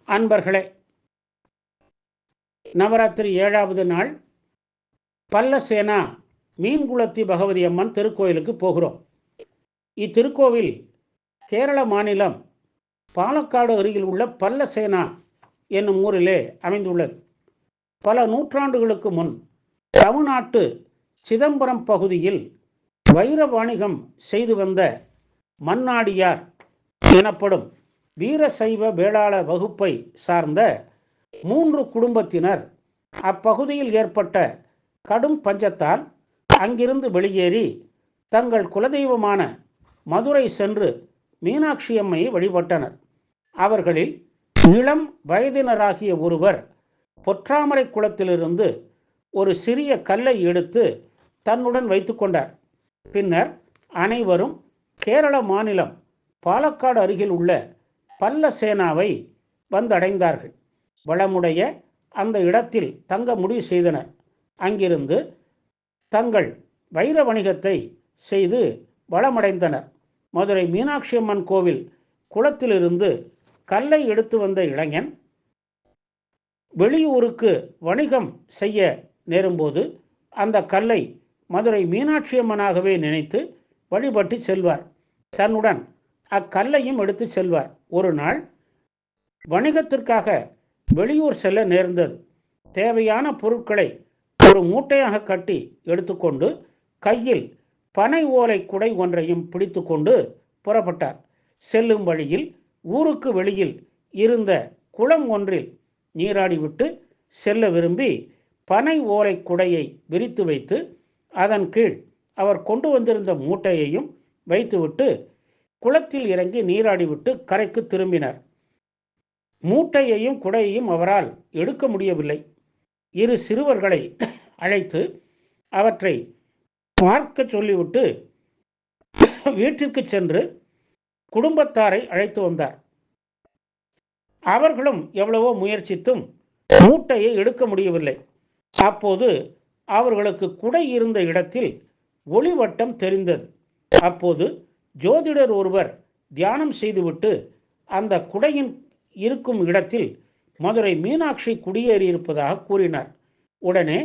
அன்பர்களே, நவராத்திரி 7வது நாள் பல்லசேனா மீன்குளத்தி பகவதி அம்மன் திருக்கோயிலுக்கு போகிறோம். இத்திருக்கோவில் கேரள மாநிலம் பாலக்காடு அருகில் உள்ள பல்லசேனா என்னும் ஊரிலே அமைந்துள்ளது. பல நூற்றாண்டுகளுக்கு முன் தமிழ்நாட்டு சிதம்பரம் பகுதியில் வைர வாணிகம் செய்து வந்த மன்னாடியார் எனப்படும் வீரசைவ வேளாள வகுப்பை சார்ந்த 3 குடும்பத்தினர் அப்பகுதியில் ஏற்பட்ட கடும் பஞ்சத்தால் அங்கிருந்து வெளியேறி தங்கள் குலதெய்வமான மதுரை சென்று மீனாட்சி அம்மையை வழிபட்டனர். அவர்களில் இளம் வயதினராகிய ஒருவர் பொற்றாமரை குளத்திலிருந்து ஒரு சிறிய கல்லை எடுத்து தன்னுடன் வைத்து கொண்டார். பின்னர் அனைவரும் கேரள மாநிலம் பாலக்காடு அருகில் உள்ள பல்லசேனாவை வந்தடைந்தார்கள். வளமுடைய அந்த இடத்தில் தங்க முடிவு செய்தனர். அங்கிருந்து தங்கள் வைர வணிகத்தை செய்து வளமடைந்தனர். மதுரை மீனாட்சி அம்மன் கோவில் குளத்திலிருந்து கல்லை எடுத்து வந்த இளைஞன் வெளியூருக்கு வணிகம் செய்ய நேரும்போது அந்த கல்லை மதுரை மீனாட்சி அம்மனாகவே நினைத்து வழிபட்டு செல்வார். தன்னுடன் அக்கல்லையும் எடுத்து செல்வார். ஒரு நாள் வணிகத்திற்காக வெளியூர் செல்ல நேர்ந்தது. தேவையான பொருட்களை ஒரு மூட்டையாக கட்டி எடுத்துக்கொண்டு கையில் பனை ஓலை குடை ஒன்றையும் பிடித்து கொண்டு புறப்பட்டார். செல்லும் வழியில் ஊருக்கு வெளியில் இருந்த குளம் ஒன்றில் நீராடிவிட்டு செல்ல விரும்பி பனை ஓலை குடையை விரித்து வைத்து அதன் கீழ் அவர் கொண்டு வந்திருந்த மூட்டையையும் வைத்துவிட்டு குளத்தில் இறங்கி நீராடிவிட்டு கரைக்கு திரும்பினார். மூட்டையையும் குடையையும் அவரால் எடுக்க முடியவில்லை. 2 சிறுவர்களை அழைத்து அவற்றை பார்க்க சொல்லிவிட்டு வீட்டிற்கு சென்று குடும்பத்தாரை அழைத்து வந்தார். அவர்களும் எவ்வளவோ முயற்சித்தும் மூட்டையை எடுக்க முடியவில்லை. அப்போது அவர்களுக்கு குடை இருந்த இடத்தில் ஒளிவட்டம் தெரிந்தது. அப்போது ஜோதிடர் ஒருவர் தியானம் செய்துவிட்டு அந்த குடையின் இருக்கும் இடத்தில் மதுரை மீனாட்சி குடியேறியிருப்பதாக கூறினார். உடனே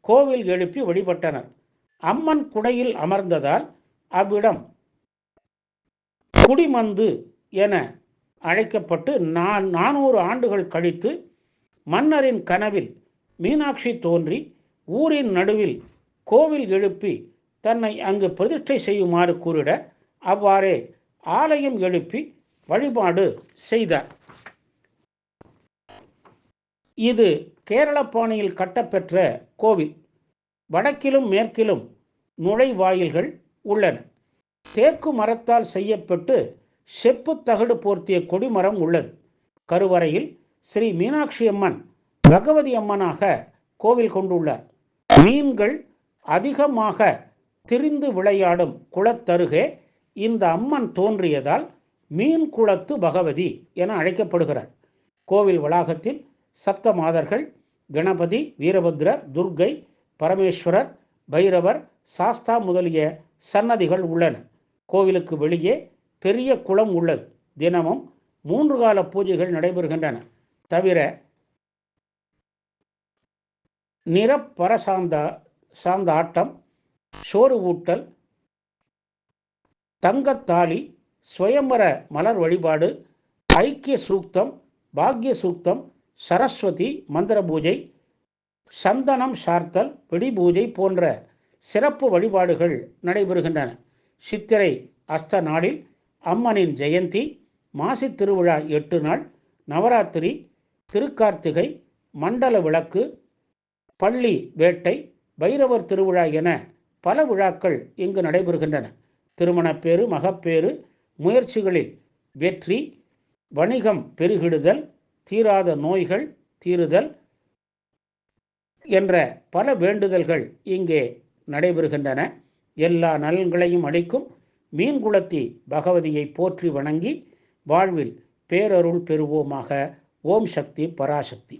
கோவில் எழுப்பி வழிபட்டனர். அம்மன் குடையில் அமர்ந்ததால் அவ்விடம் குடிமந்து என அழைக்கப்பட்டு 400 ஆண்டுகள் கழித்து மன்னரின் கனவில் மீனாட்சி தோன்றி ஊரின் நடுவில் கோவில் எழுப்பி தன்னை அங்கு பிரதிஷ்டை செய்யுமாறு கூறிட அவ்வாறே ஆலயம் எழுப்பி வழிபாடு செய்தார். இது கேரள பாணியில் கட்டப்பெற்ற கோவில். வடக்கிலும் மேற்கிலும் நுழைவாயில்கள் உள்ளன. தேக்கு மரத்தால் செய்யப்பட்டு செப்பு தகடு போர்த்திய கொடிமரம் உள்ளது. கருவறையில் ஸ்ரீ மீனாட்சி அம்மன் பகவதி அம்மனாக கோவில் கொண்டுள்ளார். மீன்கள் அதிகமாக திரிந்து விளையாடும் குளத்தருகே இந்த அம்மன் தோன்றியதால் மீன் குளத்து பகவதி என அழைக்கப்படுகிறார். கோவில் வளாகத்தில் சப்த மாதர்கள், கணபதி, வீரபத்ரர், துர்க்கை, பரமேஸ்வரர், பைரவர், சாஸ்தா முதலிய சன்னதிகள் உள்ளன. கோவிலுக்கு வெளியே பெரிய குளம் உள்ளது. தினமும் 3 கால பூஜைகள் நடைபெறுகின்றன. தவிர சார்ந்த ஆட்டம், சோறு ஊட்டல், தங்கத்தாலி, சுயம்பர மலர் வழிபாடு, ஐக்கிய சூக்தம், பாக்ய சூக்தம், சரஸ்வதி மந்திர பூஜை, சந்தனம் சார்த்தல், பிடி பூஜை போன்ற சிறப்பு வழிபாடுகள் நடைபெறுகின்றன. சித்திரை அஸ்த நாளில் அம்மனின் ஜெயந்தி, மாசி திருவிழா 8 நாள், நவராத்திரி, திருக்கார்த்திகை, மண்டல விளக்கு, பள்ளி வேட்டை, பைரவர் திருவிழா என பல விழாக்கள் இங்கு நடைபெறுகின்றன. திருமணப்பேறு, மகப்பேறு, முயற்சிகளில் வெற்றி, வணிகம் பெருகிடுதல், தீராத நோய்கள் தீருதல் என்ற பல வேண்டுதல்கள் இங்கே நடைபெறுகின்றன. எல்லா நலன்களையும் அளிக்கும் மீன்குளத்தி பகவதியை போற்றி வணங்கி வாழ்வில் பேரருள் பெறுவோமாக. ஓம் சக்தி பராசக்தி.